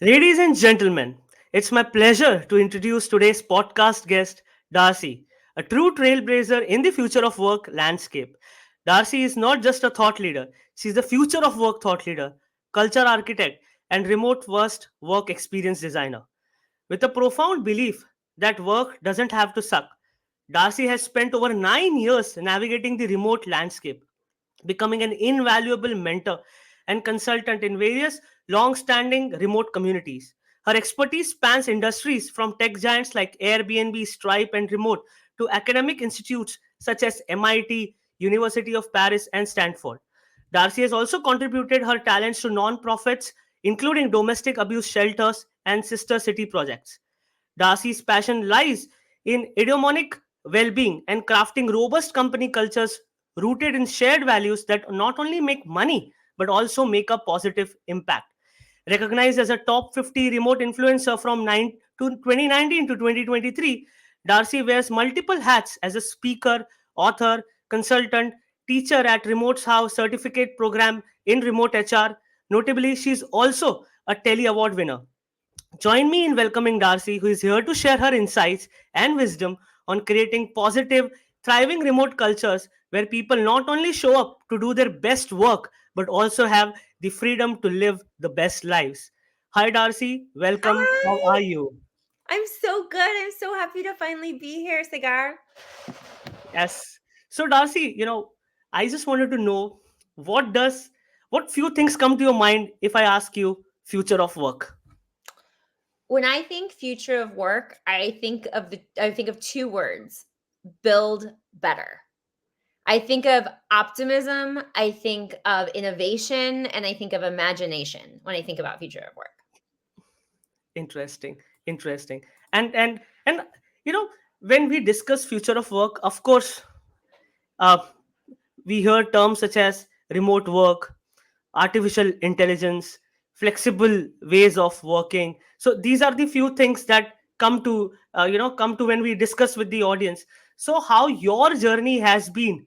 Ladies and gentlemen, it's my pleasure to introduce today's podcast guest, Darcy, a true trailblazer in the future of work landscape. Darcy is not just a thought leader, she's the future of work thought leader, culture architect, and remote first work experience designer. With a profound belief that work doesn't have to suck, Darcy has spent over 9 years navigating the remote landscape, becoming an invaluable mentor and consultant in various long standing remote communities. Her expertise spans industries from tech giants like Airbnb, Stripe, and Remote to academic institutes such as MIT, University of Paris, and Stanford. Darcy has also contributed her talents to non-profits, including domestic abuse shelters and sister city projects. Darcy's passion lies in Eudemonic well being and crafting robust company cultures rooted in shared values that not only make money but also make a positive impact. Recognized as a top 50 remote influencer from 2019 to 2023, Darcy wears multiple hats as a speaker, author, consultant, teacher at Remote's House certificate program in remote HR. Notably, she's also a Telly Award winner. Join me in welcoming Darcy, who is here to share her insights and wisdom on creating positive, thriving remote cultures where people not only show up to do their best work, but also have the freedom to live the best lives. Hi, Darcy. Welcome. How Hi, are you? I'm so good. I'm so happy to finally be here, Cigar. Yes. So, Darcy, I just wanted to know what few things come to your mind if I ask you future of work? When I think future of work, I think of two words: build better. I think of optimism, I think of innovation, and I think of imagination when I think about future of work. Interesting, interesting. And you know, when we discuss future of work, of course, uh, we hear terms such as remote work, artificial intelligence, flexible ways of working. So these are the few things that come to when we discuss with the audience. So how your journey has been,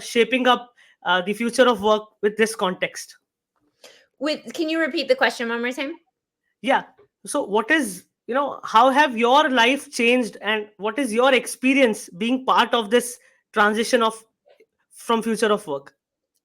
shaping up the future of work with this context. Can you repeat the question one more time? Yeah. So what is, how have your life changed and what is your experience being part of this transition of from future of work?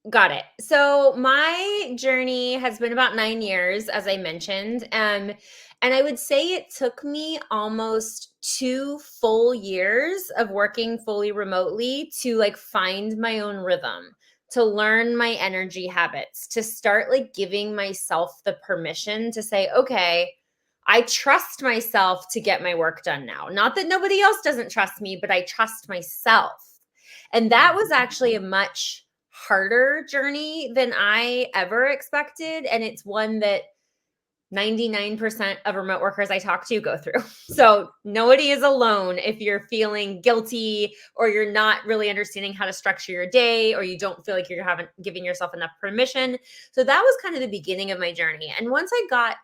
Got it. So my journey has been about 9 years, as I mentioned. And I would say it took me almost 2 full years of working fully remotely to like find my own rhythm, to learn my energy habits, to start like giving myself the permission to say, okay, I trust myself to get my work done now. Not that nobody else doesn't trust me, but I trust myself. And that was actually a much harder journey than I ever expected. And it's one that 99% of remote workers I talk to go through. So nobody is alone if you're feeling guilty or you're not really understanding how to structure your day or you don't feel like you're having giving yourself enough permission. So that was kind of the beginning of my journey. And once I got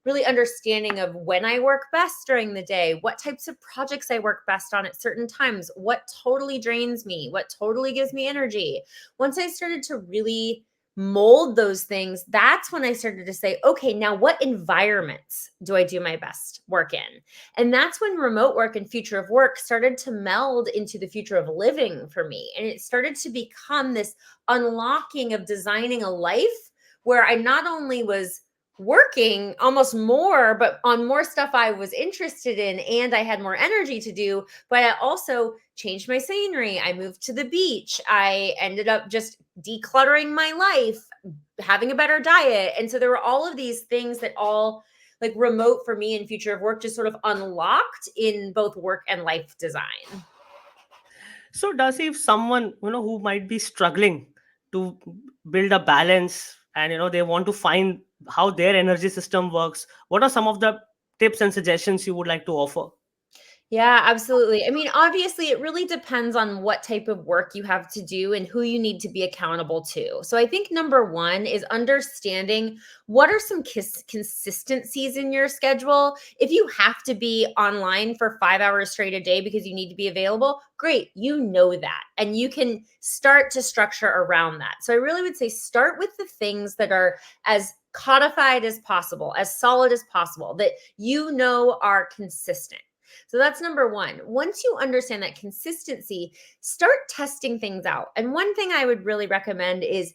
really understanding of when I work best during the day, what types of projects I work best on at certain times, what totally drains me, what totally gives me energy. Once I started to really mold those things, that's when I started to say, okay, now what environments do I do my best work in? And that's when remote work and future of work started to meld into the future of living for me. And it started to become this unlocking of designing a life where I not only was working almost more, but on more stuff I was interested in and I had more energy to do. But I also changed my scenery. I moved to the beach. I ended up just decluttering my life, having a better diet. And so there were all of these things that all like remote for me and future of work just sort of unlocked in both work and life design. So does if someone who might be struggling to build a balance and they want to find how their energy system works, what are some of the tips and suggestions you would like to offer? Yeah, absolutely. I mean, obviously, it really depends on what type of work you have to do and who you need to be accountable to. So, I think number one is understanding what are some consistencies in your schedule. If you have to be online for 5 hours straight a day because you need to be available, great. You know that. And you can start to structure around that. So, I really would say start with the things that are as codified as possible, as solid as possible, that you know are consistent. So that's number one. Once you understand that consistency, start testing things out. And one thing I would really recommend is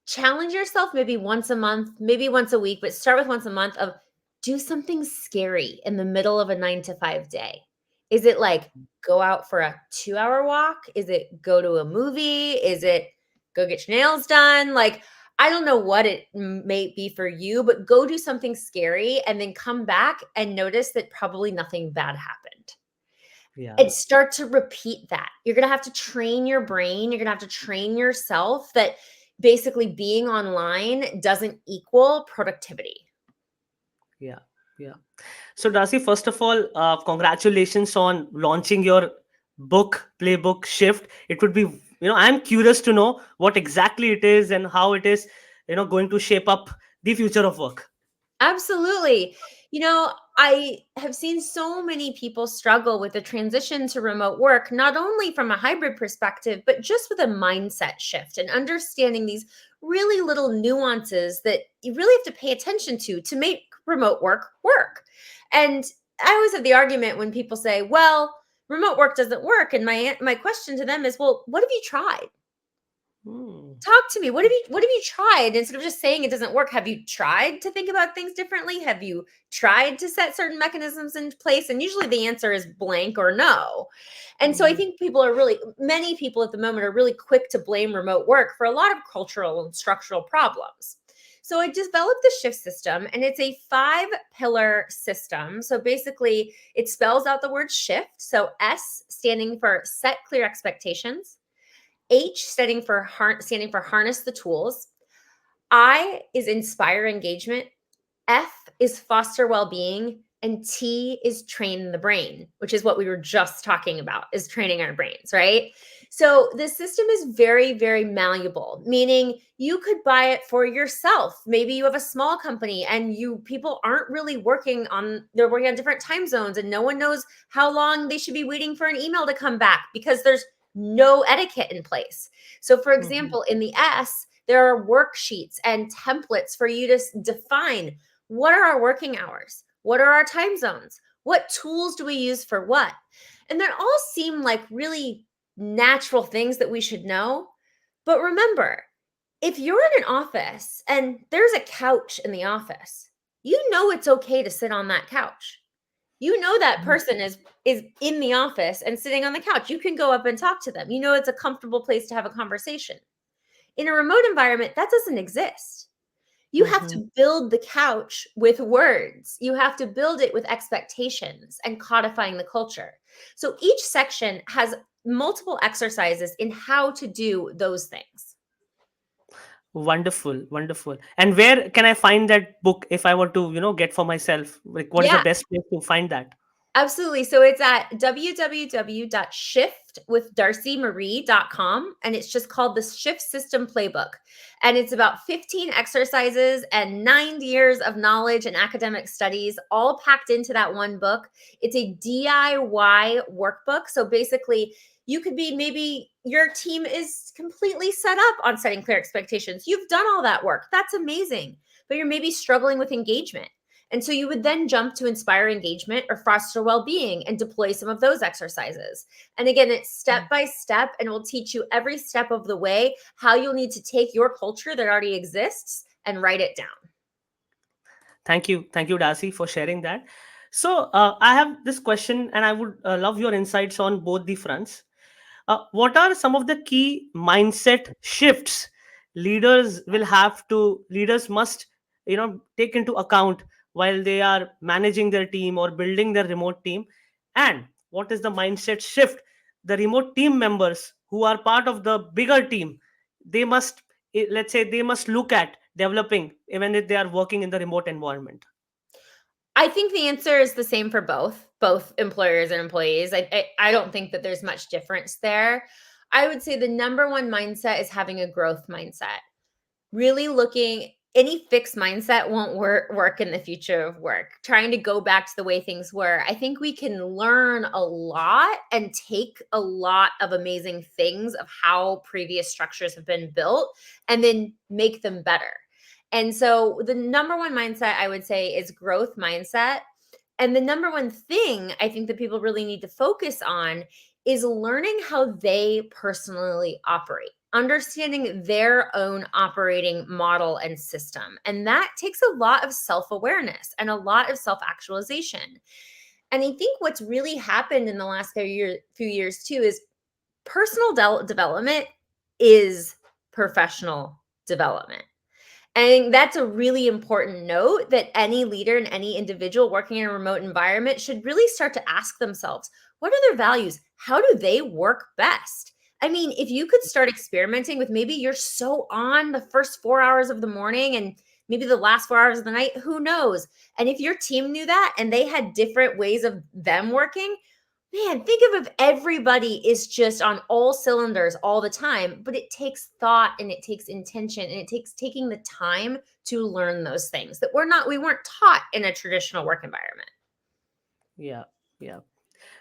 challenge yourself maybe once a month, maybe once a week, but start with once a month of do something scary in the middle of a 9 to 5 day. Is it like go out for a 2 hour walk? Is it go to a movie? Is it go get your nails done? Like, I don't know what it may be for you, but go do something scary and then come back and notice that probably nothing bad happened. Yeah. And start to repeat that. You're going to have to train your brain. You're going to have to train yourself that basically being online doesn't equal productivity. Yeah. Yeah. So, Darcy, first of all, congratulations on launching your book, Playbook Shift. It would be, I'm curious to know what exactly it is and how it is, going to shape up the future of work. Absolutely. I have seen so many people struggle with the transition to remote work, not only from a hybrid perspective, but just with a mindset shift and understanding these really little nuances that you really have to pay attention to make remote work work. And I always have the argument when people say, well, remote work doesn't work. And my question to them is, well, what have you tried? Hmm. Talk to me. What have you tried? Instead of just saying it doesn't work, have you tried to think about things differently? Have you tried to set certain mechanisms in place? And usually the answer is blank or no. And so I Mhm. think many people at the moment are really quick to blame remote work for a lot of cultural and structural problems. So I developed the shift system, and it's a 5-pillar system. So basically it spells out the word shift. So S standing for set clear expectations. H standing for harness the tools. I is inspire engagement. F is foster well-being. And T is train the brain, which is what we were just talking about, is training our brains, right? So this system is very, very malleable, meaning you could buy it for yourself. Maybe you have a small company and people aren't really they're working on different time zones and no one knows how long they should be waiting for an email to come back because there's no etiquette in place. So for Mhm. example, in the S, there are worksheets and templates for you to define what are our working hours? What are our time zones? What tools do we use for what? And they all seem like really natural things that we should know. But remember, if you're in an office and there's a couch in the office, you know it's okay to sit on that couch. You know that person is in the office and sitting on the couch. You can go up and talk to them. You know it's a comfortable place to have a conversation. In a remote environment, that doesn't exist. You have Mhm. to build the couch with words. You have to build it with expectations and codifying the culture. So each section has multiple exercises in how to do those things. Wonderful, wonderful. And where can I find that book if I were to, get for myself? Like, what is the Yeah, best place to find that? absolutely. So it's at www.shiftwithdarcymarie.com, and it's just called the Shift System Playbook. And it's about 15 exercises and 9 years of knowledge and academic studies all packed into that one book. It's a DIY workbook. So basically, you could be maybe your team is completely set up on setting clear expectations. You've done all that work. That's amazing. But you're maybe struggling with engagement. And so you would then jump to inspire engagement or foster well being and deploy some of those exercises. And again, it's step by step and will teach you every step of the way how you'll need to take your culture that already exists and write it down. Thank you, Darcy, for sharing that. So, I have this question, and I would love your insights on both the fronts. What are some of the key mindset shifts leaders must, take into account while they are managing their team or building their remote team? And what is the mindset shift the remote team members who are part of the bigger team, they must, let's say, they must look at developing even if they are working in the remote environment? I think the answer is the same for both employers and employees. I don't think that there's much difference there. I would say the number one mindset is having a growth mindset. Really looking any fixed mindset won't work in the future of work. Trying to go back to the way things were. I think we can learn a lot and take a lot of amazing things of how previous structures have been built and then make them better. And so the number one mindset I would say is growth mindset. And the number one thing I think that people really need to focus on is learning how they personally operate, understanding their own operating model and system. And that takes a lot of self awareness and a lot of self actualization. And I think what's really happened in the last few years too is personal development is professional development. And I think that's a really important note that any leader and any individual working in a remote environment should really start to ask themselves, what are their values? How do they work best? I mean, if you could start experimenting with, maybe you're so on the first 4 hours of the morning and maybe the last 4 hours of the night, who knows? And if your team knew that and they had different ways of them working, man, think of if everybody is just on all cylinders all the time, but it takes thought and it takes intention and it takes taking the time to learn those things that we weren't taught in a traditional work environment. Yeah, yeah.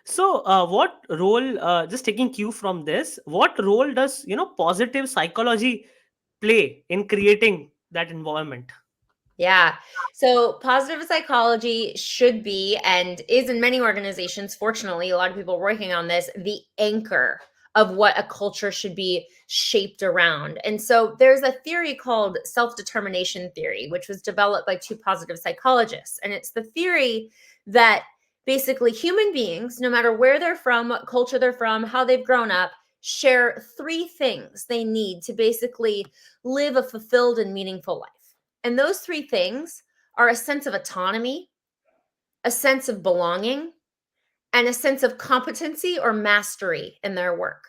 So, what role? Just taking cue from this, what role does positive psychology play in creating that environment? Yeah. So positive psychology should be and is in many organizations, fortunately, a lot of people are working on this, the anchor of what a culture should be shaped around. And so there's a theory called self-determination theory, which was developed by two positive psychologists. And it's the theory that basically human beings, no matter where they're from, what culture they're from, how they've grown up, share three things they need to basically live a fulfilled and meaningful life. And those three things are a sense of autonomy, a sense of belonging, and a sense of competency or mastery in their work.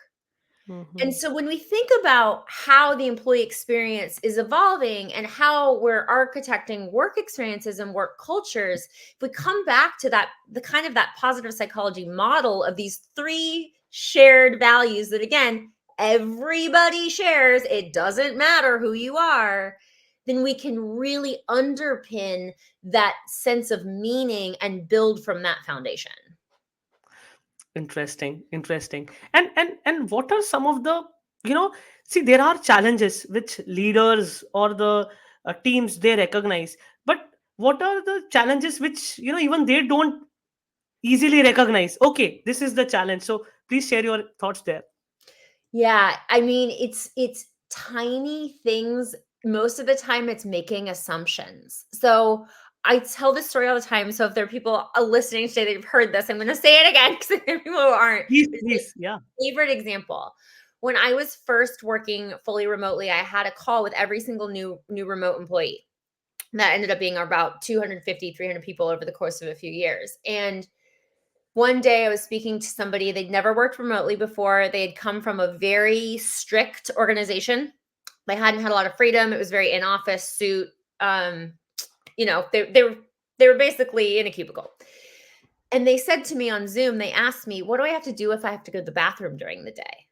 And Hmm. so when we think about how the employee experience is evolving and how we're architecting work experiences and work cultures, if we come back to that, the kind of that positive psychology model of these three shared values that, again, everybody shares, it doesn't matter who you are, then we can really underpin that sense of meaning and build from that foundation. Interesting, interesting. And what are some of the you know? See, there are challenges which leaders or the teams they recognize, but what are the challenges which even they don't easily recognize? Okay, this is the challenge. So please share your thoughts there. Yeah, I mean, it's tiny things. Most of the time it's making assumptions. So I tell this story all the time. So if there are people listening today that have heard this, I'm going to say it again because there are people who aren't. Please, It's please, yeah. my favorite example. When I was first working fully remotely, I had a call with every single new remote employee. That ended up being about 250, 300 people over the course of a few years. And one day I was speaking to somebody, they'd never worked remotely before. They had come from a very strict organization. They hadn't had a lot of freedom. It was very in office suit. Um, they were basically in a cubicle. And they said to me on Zoom, they asked me, what do I have to do if I have to go to the bathroom during the day?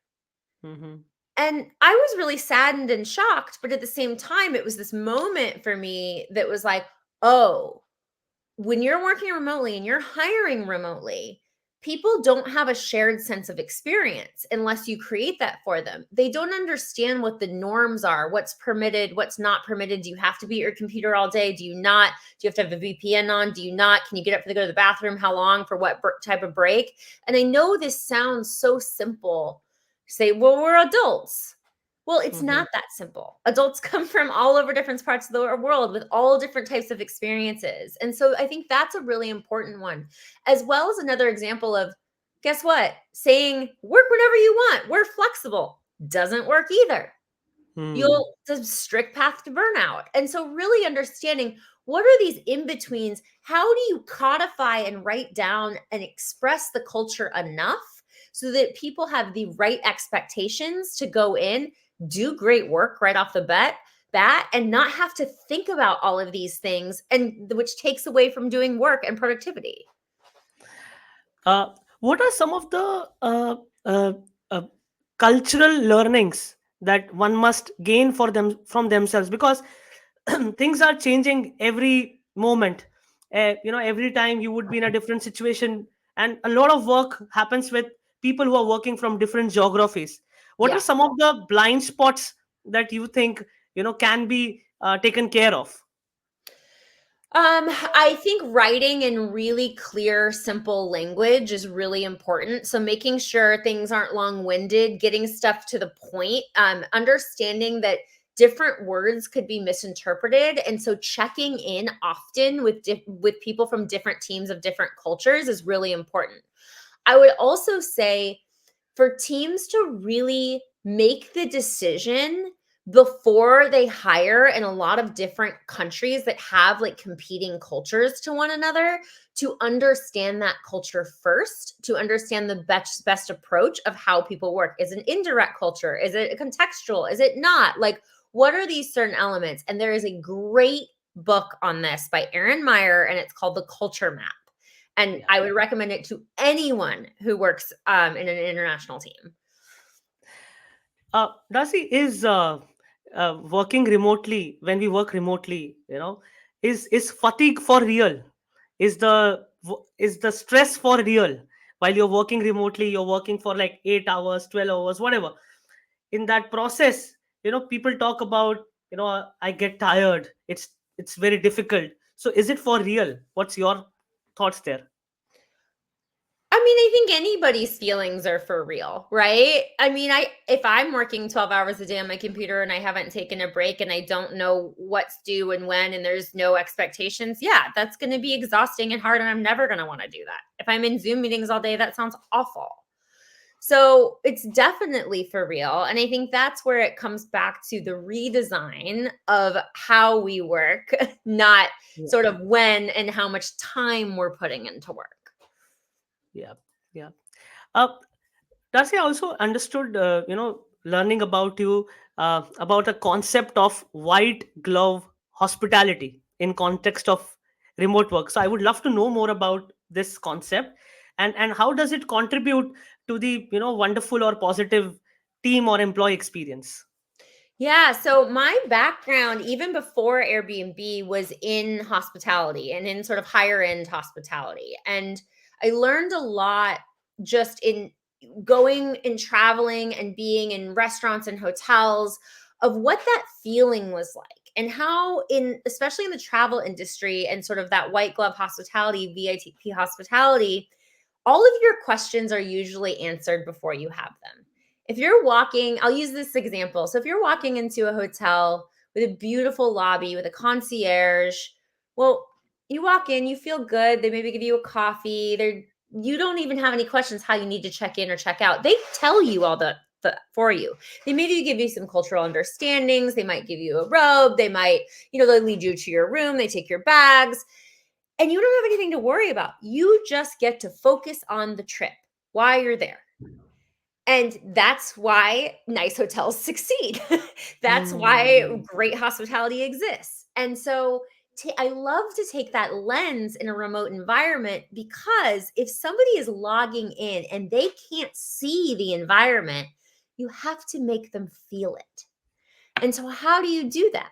Hmm. And I was really saddened and shocked, but at the same time, it was this moment for me that was like, oh, when you're working remotely and you're hiring remotely, people don't have a shared sense of experience unless you create that for them. They don't understand what the norms are, what's permitted, what's not permitted. Do you have to be at your computer all day? Do you not? Do you have to have a VPN on? Do you not? Can you get up to go to the bathroom? How long? For what type of break? And I know this sounds so simple. Say, well, we're adults. Well, it's Hmm. not that simple. Adults come from all over different parts of the world with all different types of experiences. And so I think that's a really important one, as well as another example of, guess what? Saying work whenever you want, we're flexible, doesn't work either. Hmm. You'll the strict path to burnout. And so really understanding, what are these in betweens? How do you codify and write down and express the culture enough so that people have the right expectations to go in, do great work right off the bat, and not have to think about all of these things, and which takes away from doing work and productivity. Uh, what are some of the uh, uh, cultural learnings that one must gain for them from themselves? Because things are changing every moment. Every time you would be in a different situation, and a lot of work happens with people who are working from different geographies. What Yeah. are some of the blind spots that you think can be taken care of? I think writing in really clear, simple language is really important. So making sure things aren't long-winded, getting stuff to the point, understanding that different words could be misinterpreted, and so checking in often with with people from different teams of different cultures is really important. I would also say for teams to really make the decision before they hire in a lot of different countries that have like competing cultures to one another, to understand that culture first, to understand the best approach of how people work. Is it an indirect culture? Is it contextual? Is it not? Like, what are these certain elements? And there is a great book on this by Erin Meyer, and it's called The Culture Map. And Yeah. I would recommend it to anyone who works in an international team. Darcy, is working remotely, when we work remotely, is fatigue for real? Is the stress for real? While you're working remotely, you're working for like 8 hours, 12 hours, whatever. In that process, people talk about, I get tired. It's very difficult. So is it for real? What's your thoughts there? I mean, I think anybody's feelings are for real, right? I mean, I if I'm working 12 hours a day on my computer and I haven't taken a break and I don't know what's due and when and there's no expectations, yeah, that's going to be exhausting and hard and I'm never going to want to do that. If I'm in Zoom meetings all day, that sounds awful. So, it's definitely for real, and I think that's where it comes back to the redesign of how we work, not Yeah. sort of when and how much time we're putting into work. Yeah. Yeah. uh, Darcy, I also understood, learning about you, about a concept of white glove hospitality in context of remote work. So I would love to know more about this concept, and how does it contribute to the, wonderful or positive team or employee experience? Yeah, so my background, even before Airbnb, was in hospitality and in sort of higher end hospitality. And I learned a lot just in going and traveling and being in restaurants and hotels of what that feeling was like and how in especially in the travel industry and sort of that white glove hospitality, VIP hospitality, all of your questions are usually answered before you have them. If you're walking, I'll use this example. So if you're walking into a hotel with a beautiful lobby with a concierge, well, you walk in, you feel good. They maybe give you a coffee. You don't even have any questions how you need to check in or check out. They tell you all the for you. They maybe give you some cultural understandings. They might give you a robe. They might, they lead you to your room. They take your bags and you don't have anything to worry about. You just get to focus on the trip while you're there. And that's why nice hotels succeed. That's why Hmm. great hospitality exists. And so I love to take that lens in a remote environment because if somebody is logging in and they can't see the environment, you have to make them feel it. And so, how do you do that?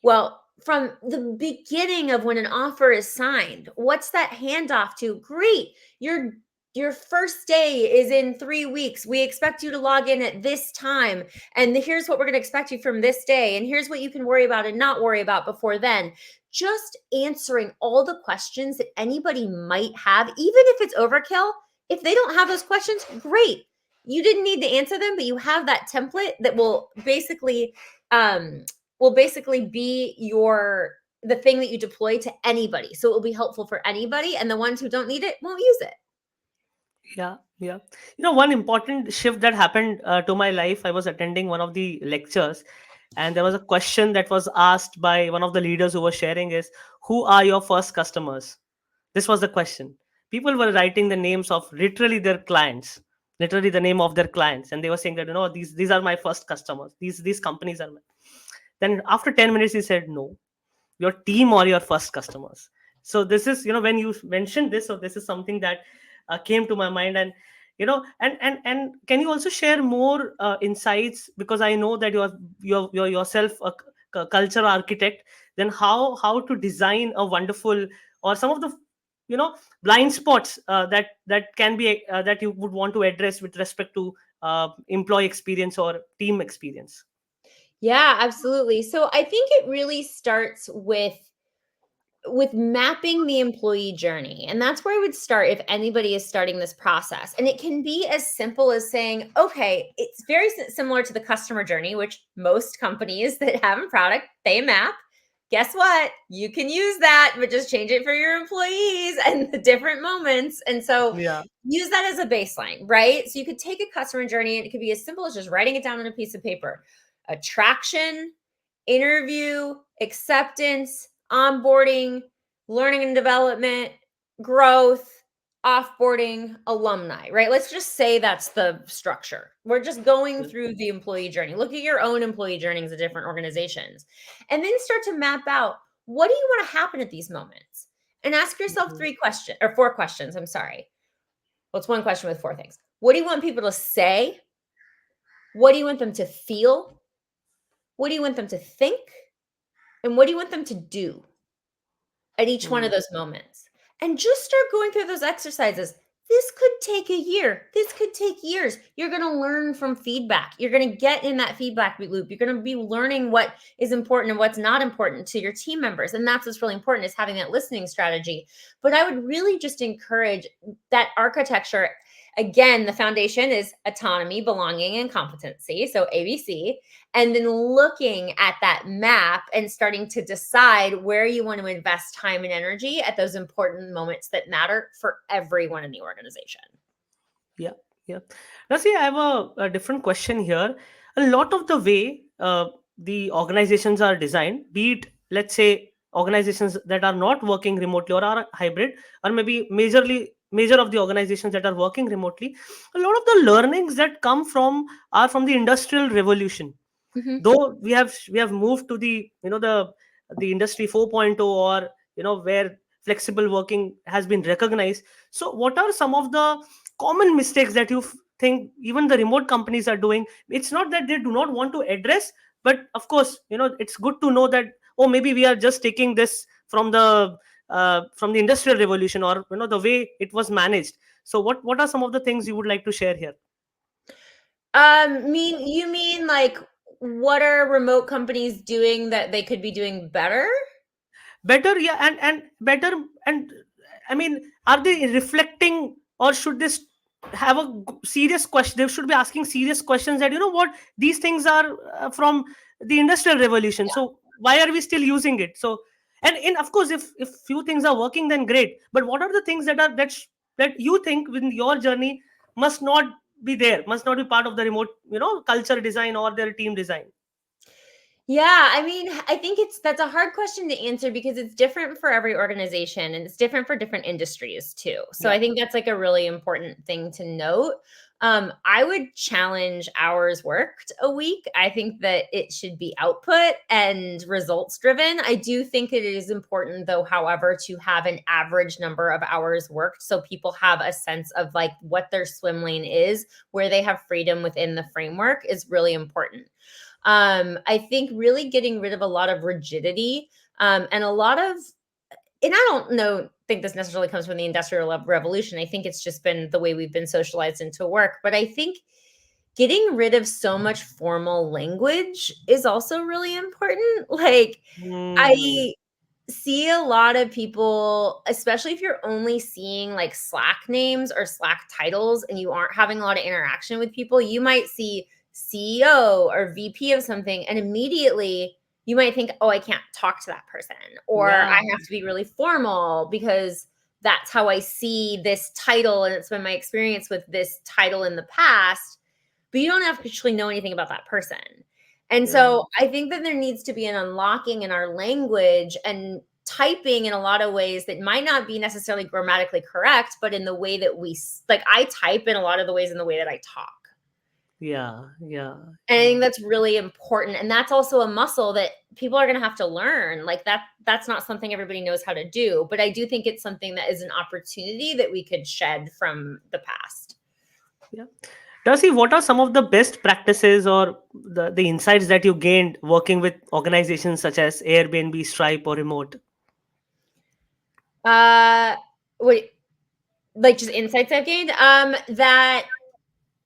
Well, from the beginning of when an offer is signed, what's that handoff to? Great. Your first day is in 3 weeks. We expect you to log in at this time. And here's what we're going to expect you from this day. And here's what you can worry about and not worry about before then. Just answering all the questions that anybody might have, even if it's overkill. If they don't have those questions, great. You didn't need to answer them, but you have that template that um, will basically be the thing that you deploy to anybody. So it will be helpful for anybody, and the ones who don't need it won't use it. Yeah, yeah. One important shift that happened to my life. I was attending one of the lectures, and there was a question that was asked by one of the leaders who was sharing is, "Who are your first customers?" This was the question. People were writing the names of literally their clients, literally the name of their clients, and they were saying that, these are my first customers. These companies are my. Then after 10 minutes, he said, "No, your team or your first customers." So this is, when you mentioned this, so this is something that came to my mind. And and can you also share more insights, because I know that you're yourself a culture architect. Then how to design a wonderful, or some of the, blind spots that can be that you would want to address with respect to employee experience or team experience? Yeah, absolutely. So I think it really starts with mapping the employee journey. And that's where I would start if anybody is starting this process. And it can be as simple as saying, okay, it's very similar to the customer journey, which most companies that have a product, they map. Guess what? You can use that, but just change it for your employees and the different moments. And so Yeah. use that as a baseline, right? So you could take a customer journey and it could be as simple as just writing it down on a piece of paper. Attraction, interview, acceptance, onboarding, learning and development, growth, offboarding, alumni, right? Let's just say that's the structure. We're just going through the employee journey. Look at your own employee journeys at different organizations and then start to map out what do you want to happen at these moments? And ask yourself Mhm. 3 questions or 4 questions. I'm sorry. Well, it's one question with 4 things. What do you want people to say? What do you want them to feel? What do you want them to think? And what do you want them to do at each one Mm. of those moments? And just start going through those exercises. This could take a year. This could take years. You're going to learn from feedback. You're going to get in that feedback loop. You're going to be learning what is important and what's not important to your team members. And that's what's really important is having that listening strategy. But I would really just encourage that architecture. Again, the foundation is autonomy, belonging, and competency. So ABC, and then looking at that map and starting to decide where you want to invest time and energy at those important moments that matter for everyone in the organization. Yeah, yeah. Now, see, I have a different question here. A lot of the way the organizations are designed, be it, let's say, organizations that are not working remotely or are hybrid, or maybe major of the organizations that are working remotely, a lot of the learnings that come from are from the industrial revolution. Mhm. Though we have moved to the the industry 4.0, or where flexible working has been recognized. So what are some of the common mistakes that you think even the remote companies are doing? It's not that they do not want to address, but of course, it's good to know that, oh, maybe we are just taking this from the industrial revolution, or the way it was managed. So what are some of the things you would like to share here? You mean like what are remote companies doing that they could be doing better? Better, yeah, and better. And I mean, are they reflecting, or should this have a serious question? They should be asking serious questions that, what, these things are from the industrial revolution, so why are we still using it? So, and in, of course, if few things are working, then great, but what are the things that you think within your journey must not be there, must not be part of the remote culture design or their team design? Yeah, I mean, I think that's a hard question to answer because it's different for every organization and it's different for different industries too. So Yeah. I think that's like a really important thing to note. I would challenge hours worked a week. I think that it should be output and results driven. I do think it is important though, however, to have an average number of hours worked so people have a sense of like what their swim lane is, where they have freedom within the framework is really important. I think really getting rid of a lot of rigidity, and a lot of and I don't know think this necessarily comes from the industrial revolution. I think it's just been the way we've been socialized into work, but I think getting rid of so much formal language is also really important. Like Hmm. I see a lot of people, especially if you're only seeing like Slack names or Slack titles and you aren't having a lot of interaction with people, you might see CEO or VP of something, and immediately you might think, oh, I can't talk to that person, or Yeah. I have to be really formal because that's how I see this title. And it's been my experience with this title in the past, but you don't actually know anything about that person. And Yeah. so I think that there needs to be an unlocking in our language and typing in a lot of ways that might not be necessarily grammatically correct, but in the way that like I type in a lot of the ways in the way that I talk. Yeah. Yeah. And I Yeah. think that's really important. And that's also a muscle that people are going to have to learn. Like that's not something everybody knows how to do, but I do think it's something that is an opportunity that we could shed from the past. Yeah. Darcy, what are some of the best practices or the insights that you gained working with organizations such as Airbnb, Stripe, or Remote? Uh wait, like just insights I've gained that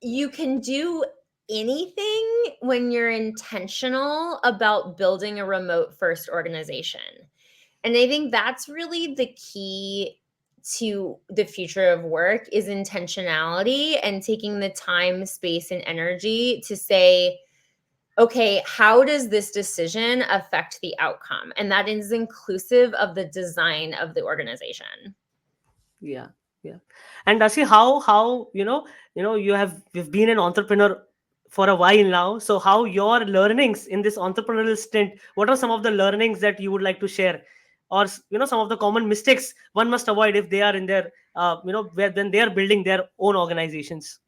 you can do anything when you're intentional about building a remote first organization. And I think that's really the key to the future of work is intentionality and taking the time, space, and energy to say, okay, how does this decision affect the outcome? And that is inclusive of the design of the organization. Yeah, yeah. And Dasi, how you've been an entrepreneur for a while now. So how your learnings in this entrepreneurial stint? What are some of the learnings that you would like to share, or some of the common mistakes one must avoid if they are in their when they are building their own organizations?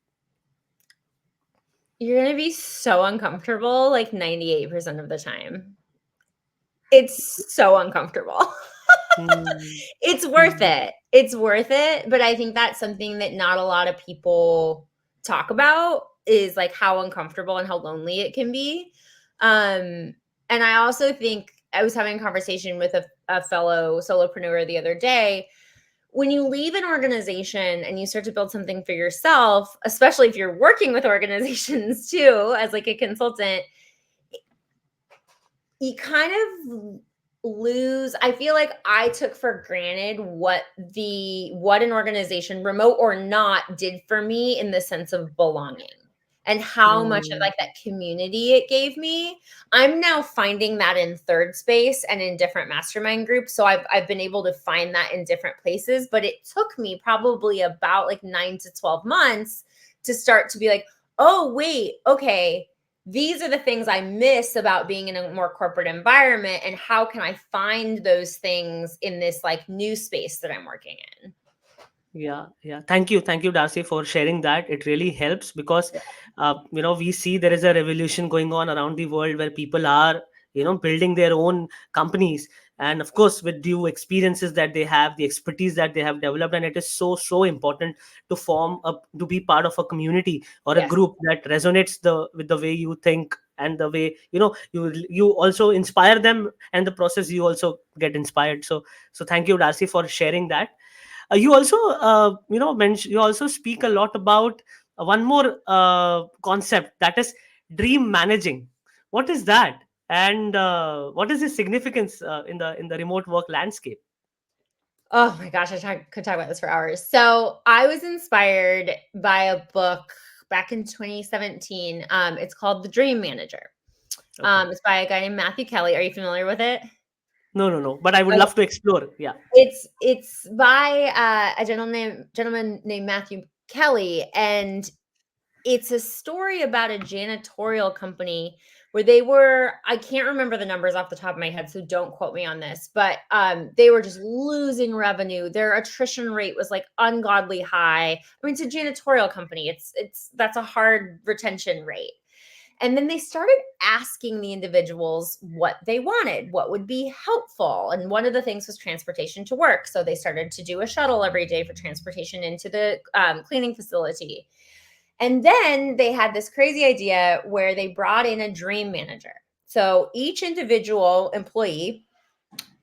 You're going to be so uncomfortable like 98% of the time. It's so uncomfortable. Hmm. It's worth Hmm. it. It's worth it, but I think that's something that not a lot of people talk about is like how uncomfortable and how lonely it can be. And I also think I was having a conversation with a fellow solopreneur the other day. When you leave an organization and you start to build something for yourself, especially if you're working with organizations too, as like a consultant, you kind of lose. I feel like I took for granted what an organization, remote or not, did for me in the sense of belonging and how much of Hmm. like that community it gave me. I'm now finding that in third space and in different mastermind groups. So I've been able to find that in different places, but it took me probably about like 9 to 12 months to start to be like, "Oh, wait, okay, these are the things I miss about being in a more corporate environment. And how can I find those things in this like new space that I'm working in?" Yeah, yeah. Thank you, Darcy, for sharing that. It really helps because, Yeah. we see there is a revolution going on around the world where people are, building their own companies, and of course, with due experiences that they have, the expertise that they have developed, and it is so important to to be part of a community or a Yes. group that resonates with the way you think and the way you also inspire them, and the process you also get inspired. So thank you, Darcy, for sharing that. You also you also speak a lot about one more concept, that is dream managing. What is that, and what is its significance in the remote work landscape? Oh my gosh, could talk about this for hours. So I was inspired by a book back in 2017. It's called The Dream Manager. Okay. It's by a guy named Matthew Kelly. Are you familiar with it? No, but I would Okay. love to explore. Yeah. It's by a gentleman named Matthew Kelly, and it's a story about a janitorial company where I can't remember the numbers off the top of my head, so don't quote me on this, but they were just losing revenue. Their attrition rate was like ungodly high. I mean, it's a janitorial company. That's a hard retention rate. And then they started asking the individuals what they wanted, what would be helpful. And one of the things was transportation to work. So they started to do a shuttle every day for transportation into the cleaning facility. And then they had this crazy idea where they brought in a dream manager. So each individual employee,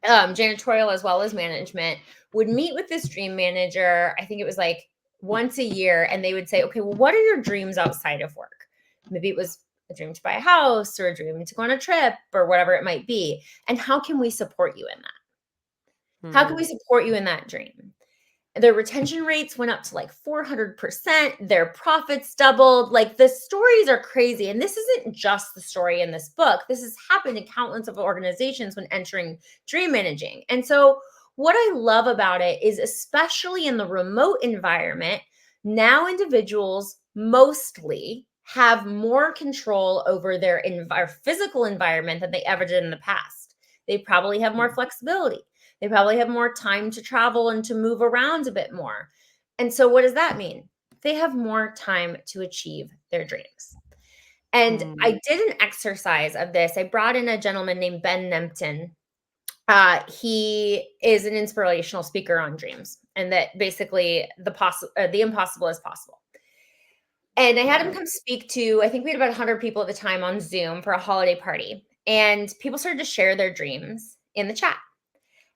janitorial as well as management, would meet with this dream manager. I think it was like once a year, and they would say, okay, well, what are your dreams outside of work? Maybe it was a dream to buy a house or a dream to go on a trip or whatever it might be. And how can we support you in that? How can we Hmm. support you in that dream? Their retention rates went up to like 400%. Their profits doubled. Like the stories are crazy. And this isn't just the story in this book. This has happened in countless of organizations when entering dream managing. And so, what I love about it is, especially in the remote environment, now individuals mostly have more control over their physical environment than they ever did in the past. They probably have more flexibility. They probably have more time to travel and to move around a bit more. And so, what does that mean? They have more time to achieve their dreams. And Hmm. I did an exercise of this. I brought in a gentleman named Ben Nempton. He is an inspirational speaker on dreams, and that basically the impossible is possible. And I had him come speak to, I think we had about 100 people at the time on Zoom for a holiday party. And people started to share their dreams in the chat.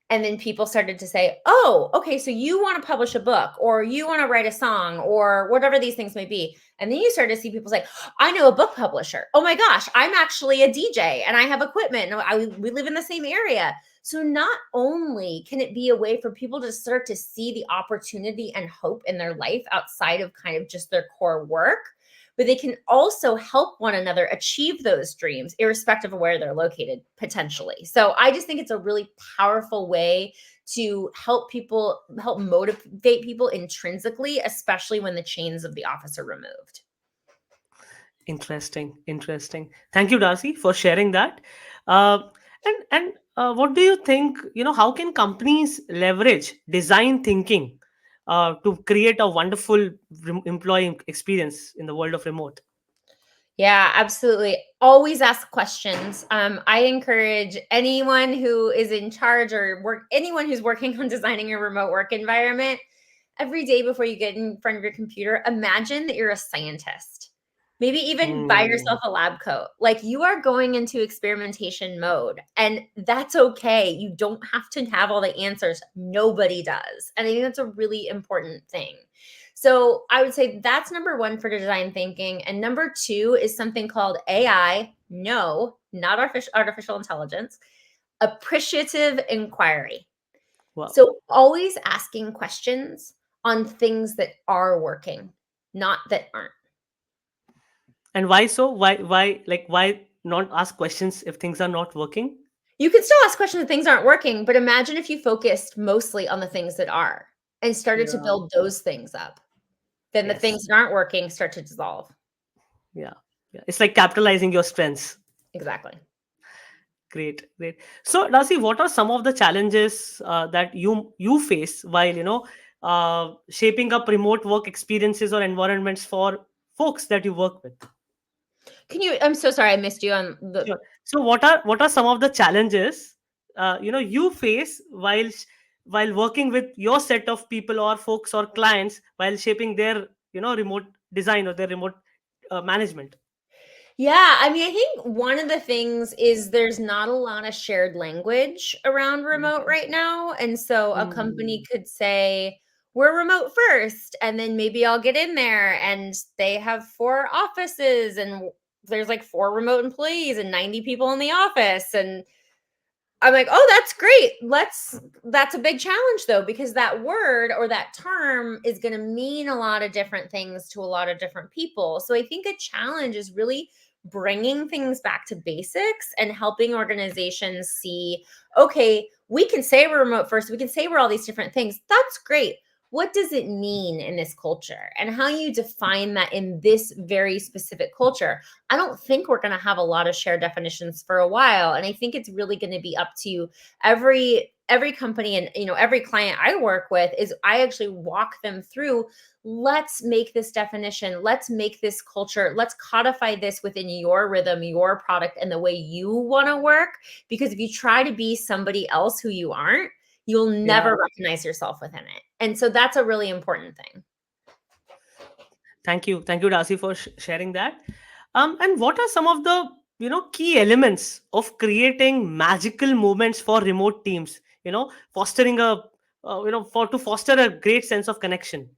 And then people started to say, oh, okay, so you want to publish a book or you want to write a song or whatever these things may be. And then you start to see people say, I know a book publisher. Oh my gosh, I'm actually a DJ and I have equipment and we live in the same area. So not only can it be a way for people to start to see the opportunity and hope in their life outside of kind of just their core work, but they can also help one another achieve those dreams, irrespective of where they're located, potentially. So I just think it's a really powerful way to help people, help motivate people intrinsically, especially when the chains of the office are removed. Interesting, interesting. Thank you, Darcy, for sharing that. And what do you think? How can companies leverage design thinking to create a wonderful employee experience in the world of remote? Yeah, absolutely. Always ask questions. I encourage anyone who is in charge or anyone who's working on designing a remote work environment, every day before you get in front of your computer, imagine that you're a scientist. Maybe even buy Hmm. yourself a lab coat. Like you are going into experimentation mode, and that's okay. You don't have to have all the answers. Nobody does. And I think that's a really important thing. So I would say that's number one for design thinking. And number two is something called AI. No, not artificial intelligence, appreciative inquiry. Wow. So always asking questions on things that are working, not that aren't. And why so? Why not ask questions if things are not working? You can still ask questions if things aren't working, but imagine if you focused mostly on the things that are and started to Yeah. build those things up. Then the Yes. things that aren't working start to dissolve. Yeah. Yeah. It's like capitalizing your strengths. Exactly. Great, great. So, Darcy, what are some of the challenges that you face while shaping up remote work experiences or environments for folks that you work with? I'm so sorry I missed you on the. Sure. So, what are some of the challenges you face while working with your set of people or folks or clients while shaping their remote design or their remote management? Yeah, I mean, I think one of the things is there's not a lot of shared language around remote Mhm. right now. And so a company Mm, could say, we're remote first, and then maybe I'll get in there and they have 4 offices and there's like 4 remote employees and 90 people in the office. And I'm like, "Oh, that's great. That's a big challenge though because that word or that term is going to mean a lot of different things to a lot of different people." So I think a challenge is really bringing things back to basics and helping organizations see, okay, we can say we're remote first, we can say we're all these different things. That's great. What does it mean in this culture? And how you define that in this very specific culture? I don't think we're going to have a lot of shared definitions for a while, and I think it's really going to be up to every company and every client I work with is I actually walk them through, let's make this definition, let's make this culture, let's codify this within your rhythm, your product, and the way you want to work, because if you try to be somebody else who you aren't, you'll yeah. never recognize yourself within it. And so that's a really important thing. Thank you, Darcy, for sharing that. And what are some of the key elements of creating magical moments for remote teams? Fostering a for to foster a great sense of connection.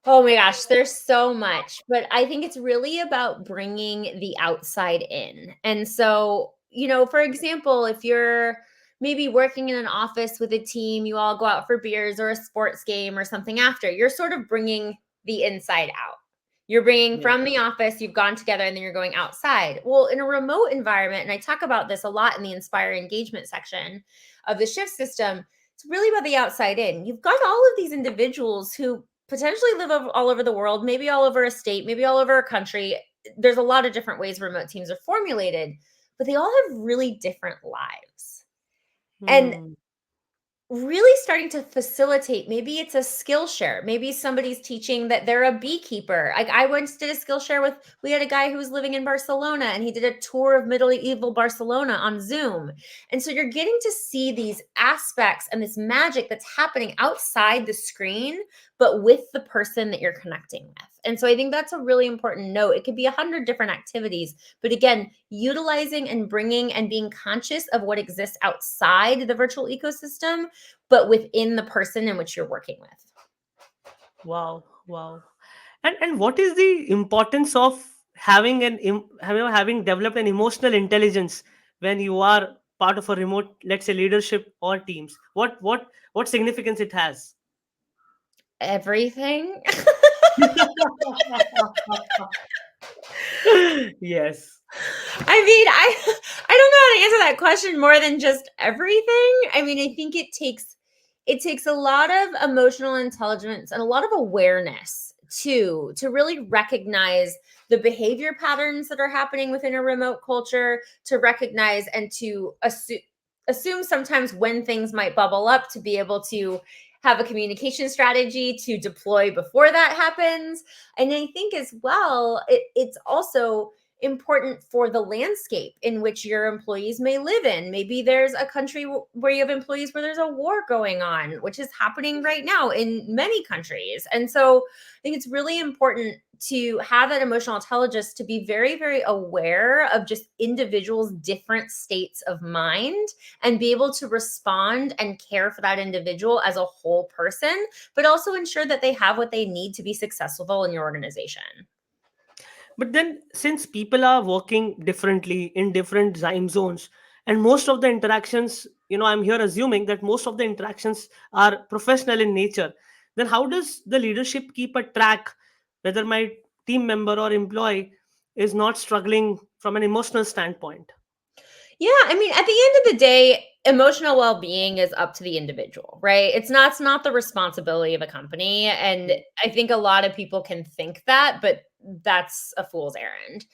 Oh my gosh, there's so much, but I think it's really about bringing the outside in. And so, for example, if you're maybe working in an office with a team, you all go out for beers or a sports game or something after, you're sort of bringing the inside out. You're bringing Yeah. from the office, you've gone together, and then you're going outside. Well, in a remote environment, and I talk about this a lot in the Inspire Engagement section of the shift system, it's really about the outside in. You've got all of these individuals who potentially live all over the world, maybe all over a state, maybe all over a country. There's a lot of different ways remote teams are formulated, but they all have really different lives. And Hmm. really starting to facilitate, maybe it's a skill share, maybe somebody's teaching that they're a beekeeper. Like I once did a skill share with, we had a guy who was living in Barcelona and he did a tour of medieval Barcelona on Zoom. And so you're getting to see these aspects and this magic that's happening outside the screen, but with the person that you're connecting with. And so I think that's a really important note. It could be 100 different activities, but again, utilizing and bringing and being conscious of what exists outside the virtual ecosystem, but within the person in which you're working with. Wow, wow. And what is the importance of having having developed an emotional intelligence when you are part of a remote, let's say, leadership or teams? What significance it has? Everything. Yes. I mean, I don't know how to answer that question more than just everything. I mean, I think it takes a lot of emotional intelligence and a lot of awareness too to really recognize the behavior patterns that are happening within a remote culture, to recognize and to assume sometimes when things might bubble up, to be able to have a communication strategy to deploy before that happens. And I think as well, it's also important for the landscape in which your employees may live in. Maybe there's a country where you have employees where there's a war going on, which is happening right now in many countries. And so I think it's really important to have that emotional intelligence, to be very, very aware of just individuals' different states of mind and be able to respond and care for that individual as a whole person, but also ensure that they have what they need to be successful in your organization. But then, since people are working differently in different time zones, and most of the interactions, I'm here assuming that most of the interactions are professional in nature, then how does the leadership keep a track whether my team member or employee is not struggling from an emotional standpoint? Yeah, I mean, at the end of the day, emotional well-being is up to the individual, right? It's not the responsibility of a company, and Yeah, I think a lot of people can think that, but that's a fool's errand.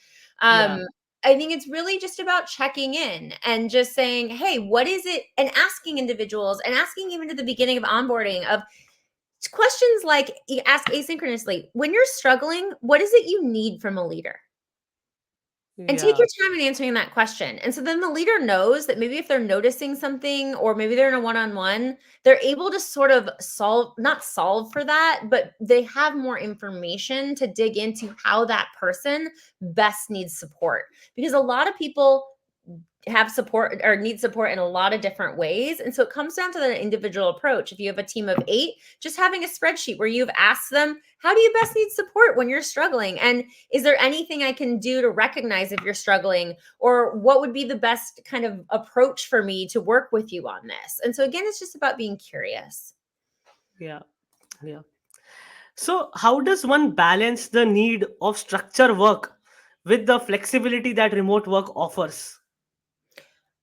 yeah, I think it's really just about checking in and just saying, "Hey, what is it?" and asking individuals and asking even at the beginning of onboarding of questions like you ask asynchronously, "When you're struggling, what is it you need from a leader?" And take yeah, your time in answering that question. And so then the leader knows that maybe if they're noticing something or maybe they're in a one-on-one, they're able to sort of not solve for that, but they have more information to dig into how that person best needs support. Because a lot of people have support or need support in a lot of different ways. And so it comes down to the individual approach. If you have a team of 8, just having a spreadsheet where you've asked them, how do you best need support when you're struggling? And is there anything I can do to recognize if you're struggling? Or what would be the best kind of approach for me to work with you on this? And so again, it's just about being curious. yeah, yeah. So, how does one balance the need of structure work with the flexibility that remote work offers?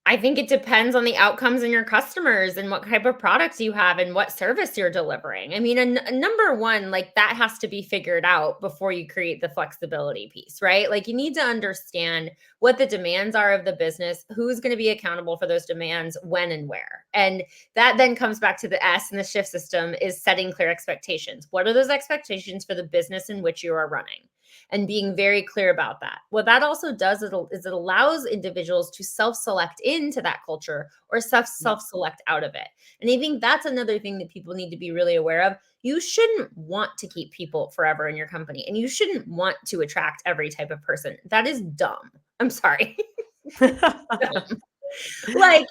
I think it depends on the outcomes and your customers and what type of products you have and what service you're delivering. I mean, number one, like that has to be figured out before you create the flexibility piece, right? Like you need to understand what the demands are of the business, who's going to be accountable for those demands, when and where. And that then comes back to the S in the shift system is setting clear expectations. What are those expectations for the business in which you are running? And being very clear about that. What that also does is it allows individuals to self-select into that culture or Yeah, self-select out of it. And I think that's another thing that people need to be really aware of. You shouldn't want to keep people forever in your company, and you shouldn't want to attract every type of person. That is dumb. I'm sorry. Like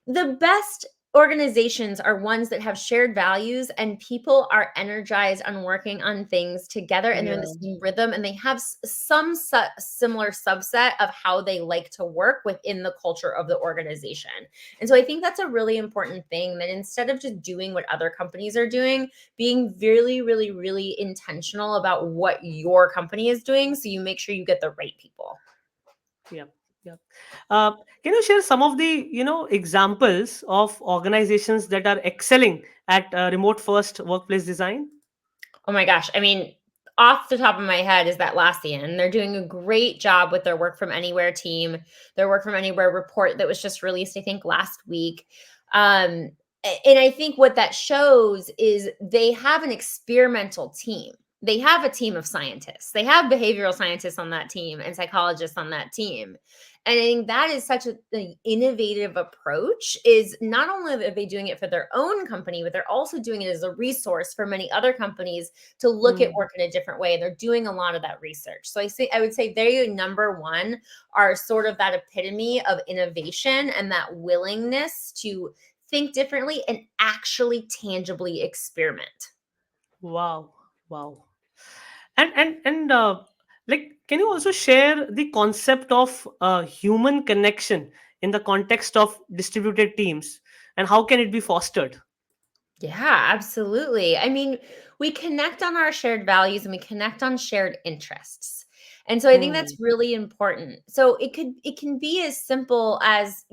the best organizations are ones that have shared values and people are energized on working on things together and they're in the yeah, same rhythm and they have some similar subset of how they like to work within the culture of the organization. And so I think that's a really important thing, that instead of just doing what other companies are doing, being really, really, really intentional about what your company is doing so you make sure you get the right people. yeah, yeah. Uh, can you share some of the examples of organizations that are excelling at remote first workplace design? Oh my gosh. I mean, off the top of my head is that Atlassian. They're doing a great job with their work from anywhere team, their work from anywhere report that was just released, I think, last week. And I think what that shows is they have an experimental team. They have a team of scientists. They have behavioral scientists on that team and psychologists on that team. And I think that is such an innovative approach. Is not only are they doing it for their own company, but they're also doing it as a resource for many other companies to look at Hmm. work in a different way. They're doing a lot of that research. So I would say they number one are sort of that epitome of innovation and that willingness to think differently and actually tangibly experiment. Wow, wow. And like, can you also share the concept of human connection in the context of distributed teams, and how can it be fostered? Yeah, absolutely. I mean, we connect on our shared values and we connect on shared interests. And so I think Hmm. that's really important. So it can be as simple as,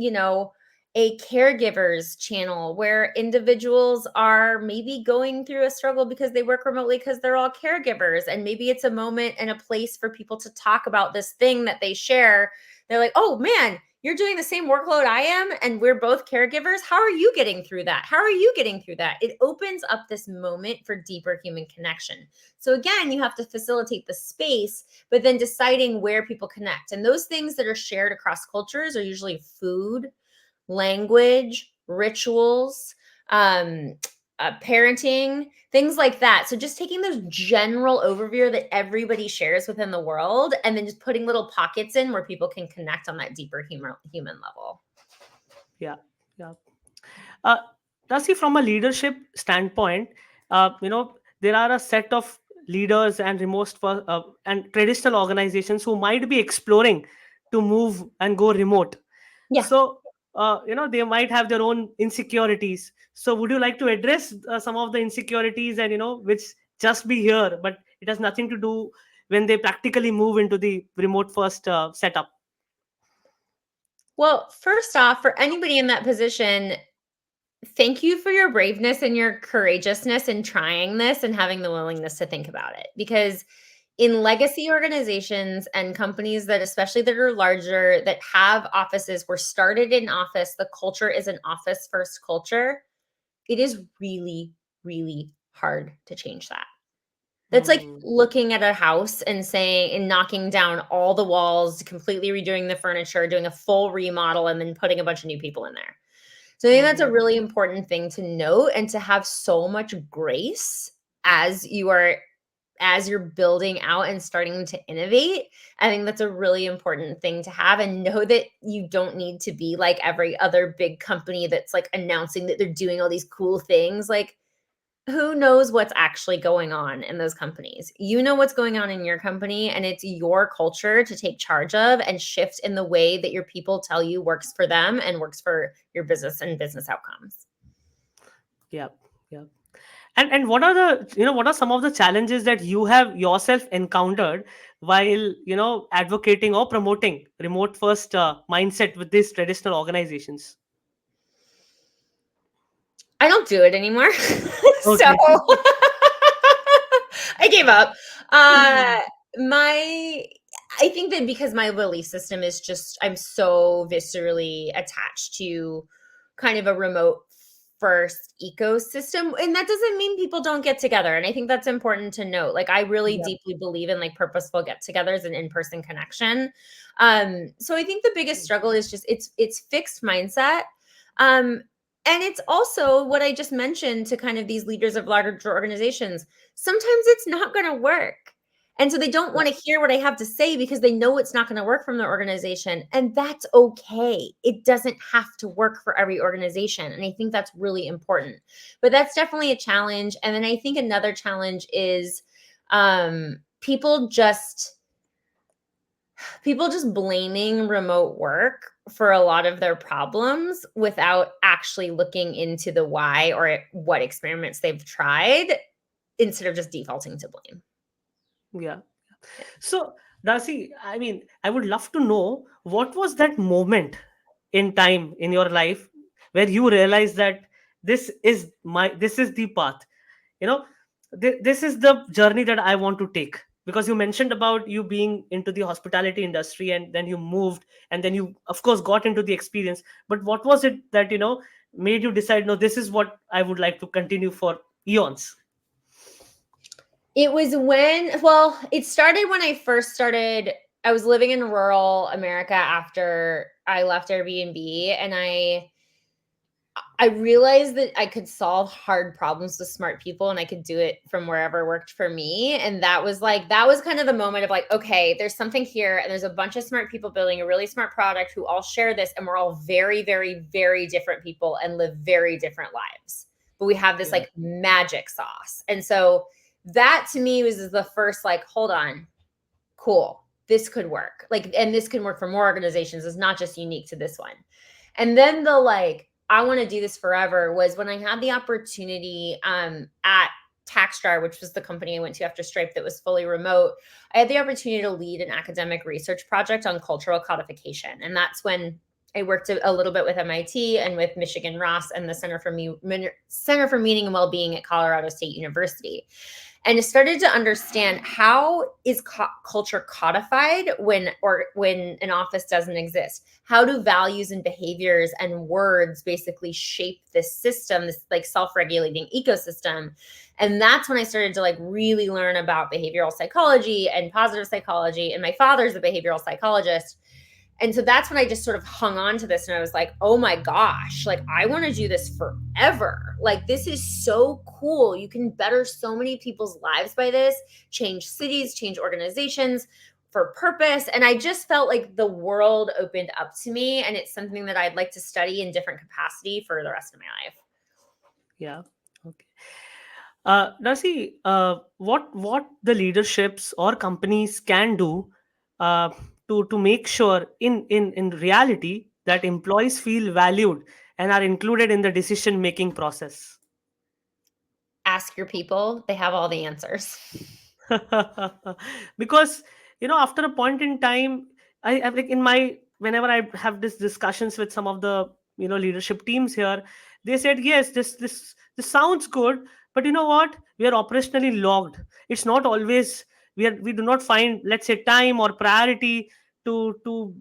a caregivers channel where individuals are maybe going through a struggle because they work remotely because they're all caregivers, and maybe it's a moment and a place for people to talk about this thing that they share. They're like, "Oh man, you're doing the same workload I am, and we're both caregivers. How are you getting through that? How are you getting through that?" It opens up this moment for deeper human connection. So, again, you have to facilitate the space, but then deciding where people connect. And those things that are shared across cultures are usually food, language, rituals, um, parenting, things like that. So just taking those general overview that everybody shares within the world, and then just putting little pockets in where people can connect on that deeper human level. Yeah, yeah. Uh, Darcy, from a leadership standpoint, there are a set of leaders and and traditional organizations who might be exploring to move and go remote. Yeah. So, they might have their own insecurities. So, would you like to address some of the insecurities, and which just be here, but it has nothing to do when they practically move into the remote first setup? Well, first off, for anybody in that position, thank you for your braveness and your courageousness in trying this and having the willingness to think about it. Because in legacy organizations and companies that, especially that are larger, that have offices, were started in office, the culture is an office first culture. It is really, really hard to change that. That's like Hmm. looking at a house and saying and knocking down all the walls, completely redoing the furniture, doing a full remodel, and then putting a bunch of new people in there. So I think that's a Hmm. really important thing to note, and to have so much grace as you're building out and starting to innovate. I think that's a really important thing to have, and know that you don't need to be like every other big company that's like announcing that they're doing all these cool things. Like, who knows what's actually going on in those companies? You know what's going on in your company, and it's your culture to take charge of and shift in the way that your people tell you works for them and works for your business and business outcomes. Yeah, yeah. And what are some of the challenges that you have yourself encountered while advocating or promoting remote first mindset with these traditional organizations? I don't do it anymore. So Okay. I gave up. Uh my I think that because my belief system is just, I'm so viscerally attached to kind of a remote first ecosystem, and that doesn't mean people don't get together, and I think that's important to note. Like, I really Yeah. deeply believe in like purposeful get-togethers and in-person connection. So I think the biggest struggle is just it's fixed mindset. Um and it's also what I just mentioned to kind of these leaders of larger organizations. Sometimes it's not going to work. And so they don't Yeah. want to hear what I have to say because they know it's not going to work from their organization. And that's okay. It doesn't have to work for every organization. And I think that's really important. But that's definitely a challenge. And then I think another challenge is people just blaming remote work for a lot of their problems without actually looking into the why or what experiments they've tried, instead of just defaulting to blame. Yeah. So, Darcy, I mean, I would love to know what was that moment in time in your life where you realized that this is the path. You know, this is the journey that I want to take. Because you mentioned about you being into the hospitality industry, and then you moved, and then you of course got into the experience. But what was it that made you decide, no, this is what I would like to continue for eons? It was when, well, it started when I first started. I was living in rural America after I left Airbnb, and I realized that I could solve hard problems with smart people, and I could do it from wherever worked for me. And that was kind of the moment of like, okay, there's something here, and there's a bunch of smart people building a really smart product who all share this, and we're all very, very, very different people and live very different lives. But we have this Yeah. like magic sauce. And so that to me was the first like, hold on, cool, this could work. Like, and this can work for more organizations. It's not just unique to this one. And then the like, I want to do this forever was when I had the opportunity at Taxstar, which was the company I went to after Stripe that was fully remote. I had the opportunity to lead an academic research project on cultural codification. And that's when I worked a little bit with MIT and with Michigan Ross and the Center for Meaning and Wellbeing at Colorado State University, and started to understand how is culture codified when an office doesn't exist. How do values and behaviors and words basically shape this system, this like self-regulating ecosystem? And that's when I started to like really learn about behavioral psychology and positive psychology. And my father's a behavioral psychologist. And so that's when I just sort of hung on to this, and I was like, oh my gosh, like I want to do this forever. Like this is so cool. You can better so many people's lives by this, change cities, change organizations for purpose. And I just felt like the world opened up to me, and it's something that I'd like to study in different capacity for the rest of my life. Yeah. Okay. Darcy, what the leaderships or companies can do uh, to make sure in reality that employees feel valued and are included in the decision making process? Ask your people, they have all the answers. Because after a point in time, I like in my whenever I have these discussions with some of the leadership teams here, they said yes, this sounds good, but you know what, we are operationally logged. It's not always, we do not find, let's say, time or priority to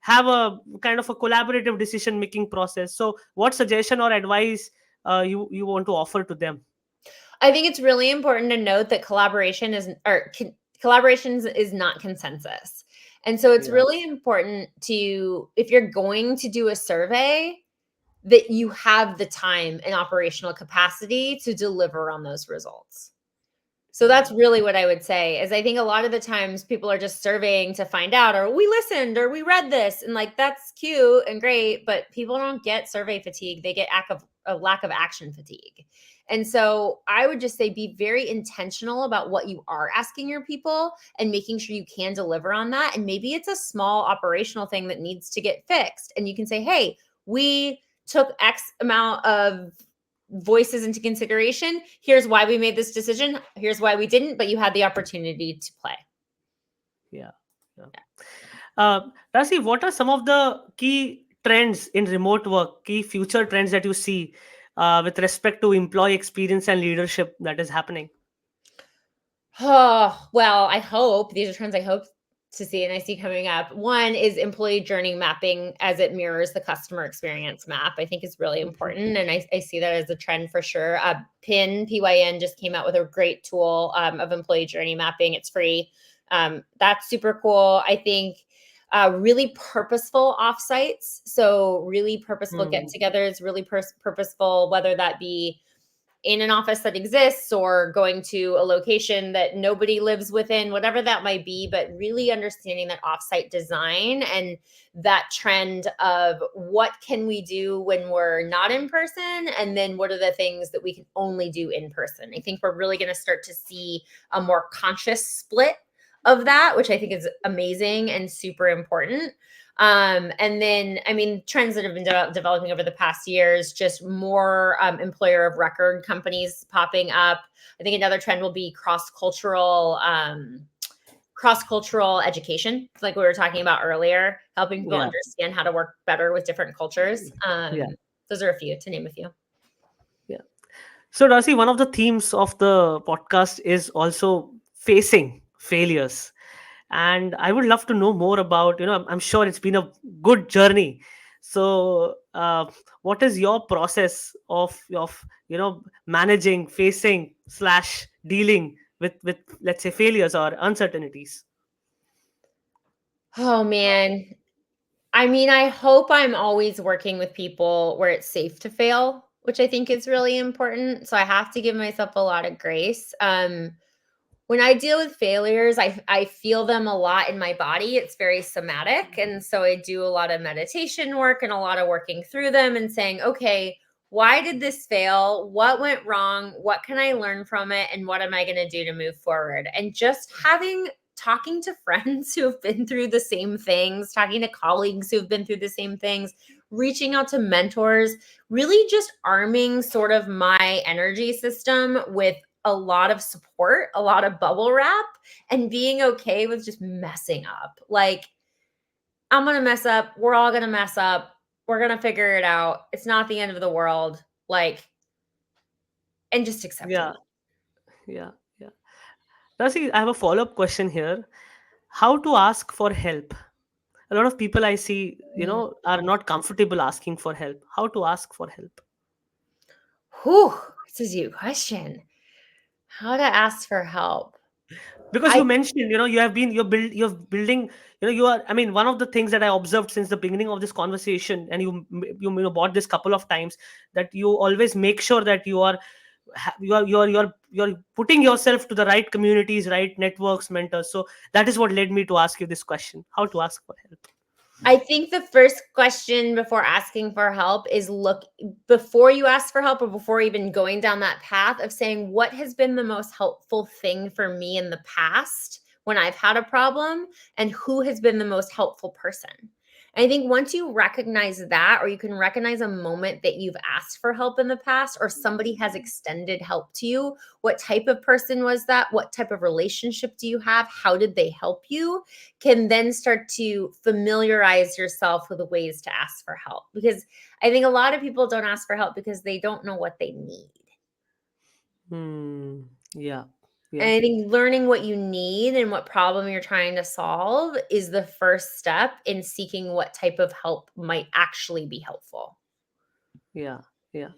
have a kind of a collaborative decision making process. So what suggestion or advice you want to offer to them? I think it's really important to note that collaborations is not consensus. And so it's Yeah. really important to, if you're going to do a survey, that you have the time and operational capacity to deliver on those results. So that's Yeah. really what I would say is I think a lot of the times people are just surveying to find out, or we listened, or we read this, and like that's cute and great, but people don't get survey fatigue. They get a lack of action fatigue. And so I would just say be very intentional about what you are asking your people and making sure you can deliver on that. And maybe it's a small operational thing that needs to get fixed. And you can say, hey, we took X amount of voices into consideration. Here's why we made this decision. Here's why we didn't, but you had the opportunity to play. Yeah. Yeah. Rasi, what are some of the key trends in remote work, key future trends that you see with respect to employee experience and leadership that is happening? Oh, well, I hope these are trends I hope to see and I see coming up. One is employee journey mapping as it mirrors the customer experience map. I think is really important. And I see that as a trend for sure. PYN just came out with a great tool of employee journey mapping. It's free. That's super cool. I think really purposeful offsites. So really purposeful Hmm. get-togethers, really purposeful, whether that be in an office that exists or going to a location that nobody lives within, whatever that might be, but really understanding that offsite design and that trend of what can we do when we're not in person, and then what are the things that we can only do in person. I think we're really going to start to see a more conscious split of that, which I think is amazing and super important. And then, I mean, trends that have been developing over the past years, just more employer of record companies popping up. I think another trend will be cross-cultural education, like we were talking about earlier, helping people Yeah. understand how to work better with different cultures. Yeah. Those are a few, to name a few. Yeah. So, Darcy, one of the themes of the podcast is also facing failures. And I would love to know more about, I'm sure it's been a good journey. So, what is your process of managing, facing slash dealing with let's say failures or uncertainties? Oh man. I mean, I hope I'm always working with people where it's safe to fail, which I think is really important. So I have to give myself a lot of grace. When I deal with failures, I feel them a lot in my body. It's very somatic, and so I do a lot of meditation work and a lot of working through them and saying, "Okay, why did this fail? What went wrong? What can I learn from it? And what am I going to do to move forward?" And just talking to friends who have been through the same things, talking to colleagues who have been through the same things, reaching out to mentors, really just arming sort of my energy system with a lot of support, a lot of bubble wrap, and being okay with just messing up. Like, I'm going to mess up. We're all going to mess up. We're going to figure it out. It's not the end of the world. Like, and just accepting Yeah, that. yeah, yeah. Now, see, I have a follow up question here. How to ask for help? A lot of people I see, Mm. are not comfortable asking for help. How to ask for help? Whew, this is a good question. How to ask for help? Because I you mentioned, you're building, you are, I mean, one of the things that I observed since the beginning of this conversation, and bought this couple of times, that you always make sure that you're putting yourself to the right communities, right networks, mentors. So that is what led me to ask you this question: how to ask for help. I think the first question before asking for help is look before you ask for help or before even going down that path of saying what has been the most helpful thing for me in the past when I've had a problem and who has been the most helpful person. And I think once you recognize that, or you can recognize a moment that you've asked for help in the past, or somebody has extended help to you, what type of person was that? What type of relationship do you have? How did they help you? Can then start to familiarize yourself with ways to ask for help. Because I think a lot of people don't ask for help because they don't know what they need. Hmm. Yeah. And Yeah. I think learning what you need and what problem you're trying to solve is the first step in seeking what type of help might actually be helpful. Yeah. Yeah.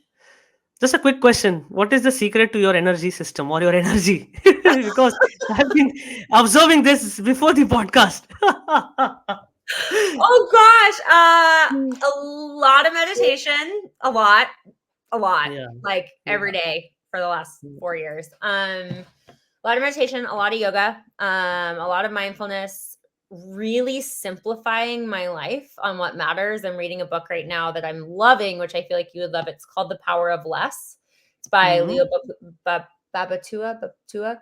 Just a quick question: what is the secret to your energy system or your energy? Because I've been observing this before the podcast. Oh gosh, a lot of meditation, a lot, Yeah. like every Yeah. day for the last 4 years. A lot of meditation, a lot of yoga, a lot of mindfulness, really simplifying my life on what matters. I'm reading a book right now that I'm loving, which I feel like you would love. It's called The Power of Less. It's by Mhm. Leo Babatua.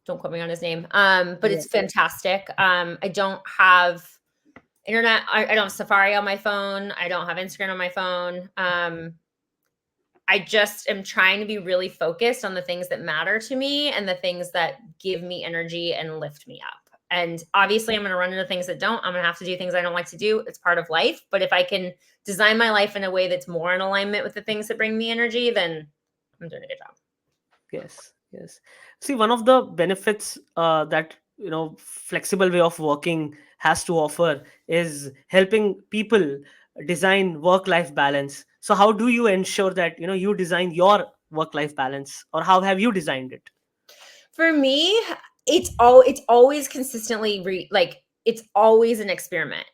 Don't quote me on his name. But Yeah. it's fantastic. I don't have internet. I don't have Safari on my phone. I don't have Instagram on my phone. I just am trying to be really focused on the things that matter to me and the things that give me energy and lift me up. And obviously, I'm going to run into things that don't. I'm going to have to do things I don't like to do. It's part of life. But if I can design my life in a way that's more in alignment with the things that bring me energy, then I'm doing a good job. Yes. Yes. See, one of the benefits that flexible way of working has to offer is helping people design work-life balance. So, how do you ensure that you design your work-life balance, or how have you designed it? For me, it's always consistently like it's always an experiment.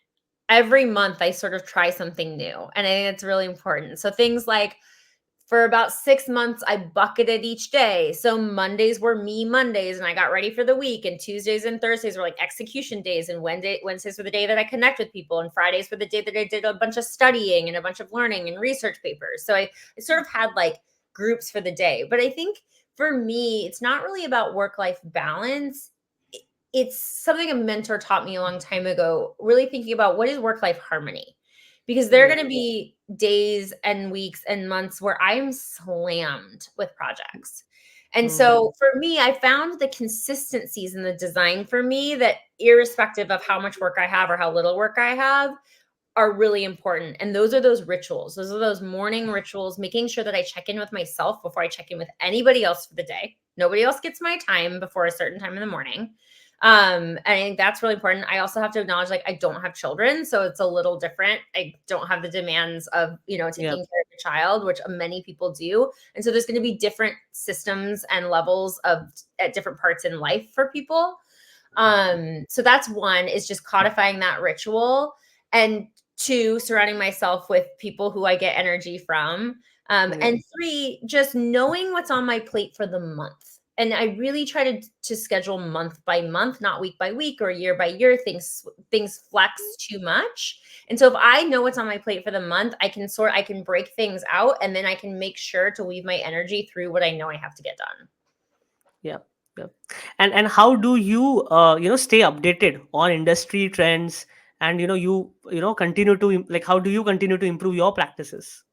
Every month I sort of try something new, and I think it's really important. So things like for about 6 months, I bucketed each day. So Mondays were me Mondays, and I got ready for the week. And Tuesdays and Thursdays were like execution days. And Wednesdays were the day that I connect with people. And Fridays were the day that I did a bunch of studying and a bunch of learning and research papers. So I sort of had like groups for the day. But I think for me, it's not really about work life balance. It's something a mentor taught me a long time ago, really thinking about what is work life harmony, because there are Yeah. going to be days and weeks and months where I am slammed with projects. And Hmm. so for me, I found the consistencies in the design for me that irrespective of how much work I have or how little work I have are really important. And those are those rituals. Those are those morning rituals, making sure that I check in with myself before I check in with anybody else for the day. Nobody else gets my time before a certain time in the morning. And I think that's really important. I also have to acknowledge, like, I don't have children, so it's a little different. I don't have the demands of, Yeah. taking care of a child, which many people do. And so there's going to be different systems and levels of at different parts in life for people. So that's one, is just codifying that ritual, and two, surrounding myself with people who I get energy from. Yeah. And three, just knowing what's on my plate for the month. And I really try to schedule month by month, not week by week or year by year. Things flex too much. And so if I know what's on my plate for the month, I can break things out, and then I can make sure to weave my energy through what I know I have to get done. Yeah. Yeah. And how do you stay updated on industry trends, and continue to like how do you continue to improve your practices?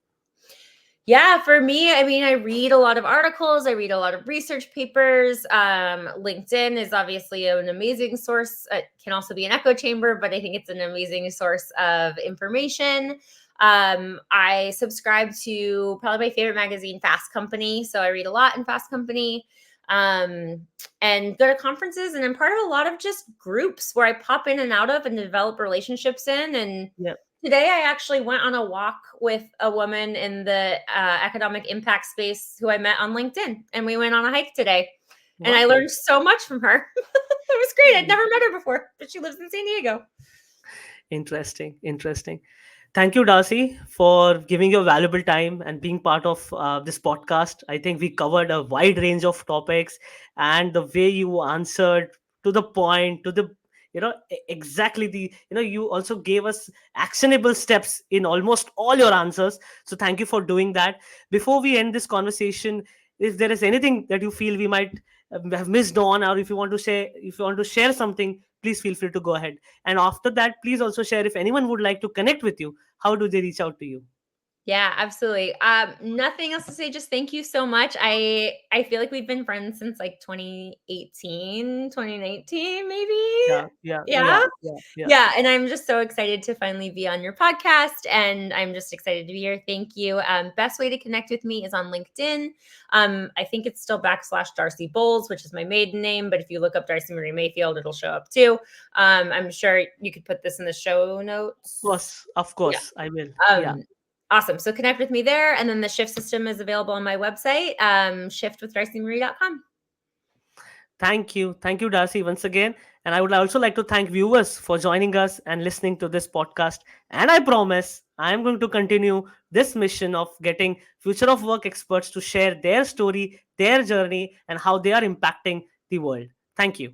Yeah, for me, I mean, I read a lot of articles, I read a lot of research papers. LinkedIn is obviously an amazing source. It can also be an echo chamber, but I think it's an amazing source of information. I subscribe to probably my favorite magazine, Fast Company. So I read a lot in Fast Company, um, and go to conferences. And I'm part of a lot of just groups where I pop in and out of and develop relationships in. And Yeah. today, I actually went on a walk with a woman in the economic impact space who I met on LinkedIn, and we went on a hike today. And I Wow. learned so much from her. It was great. I'd never met her before, but she lives in San Diego. Interesting, interesting. Thank you, Darcy, for giving your valuable time and being part of this podcast. I think we covered a wide range of topics, and the way you answered to the point, to the exactly the you also gave us actionable steps in almost all your answers. So thank you for doing that. Before we end this conversation, if there is anything that you feel we might have missed on, or if you want to share something, please feel free to go ahead. And after that, please also share if anyone would like to connect with you, how do they reach out to you? Yeah, absolutely. Nothing else to say. Just thank you so much. I feel like we've been friends since like 2018, 2019, maybe. Yeah, yeah, Yeah. yeah, yeah, yeah. Yeah, and I'm just so excited to finally be on your podcast, and I'm just excited to be here. Thank you. Best way to connect with me is on LinkedIn. I think it's still /Darcy Bowles, which is my maiden name, but if you look up Darcy Marie Mayfield, it'll show up too. I'm sure you could put this in the show notes. Of Yeah. course, I will. Yeah. Awesome. So connect with me there, and then the shift system is available on my website, shiftwithdarcymarie.com. Thank you, Darcy, once again. And I would also like to thank viewers for joining us and listening to this podcast. And I promise I am going to continue this mission of getting future of work experts to share their story, their journey, and how they are impacting the world. Thank you.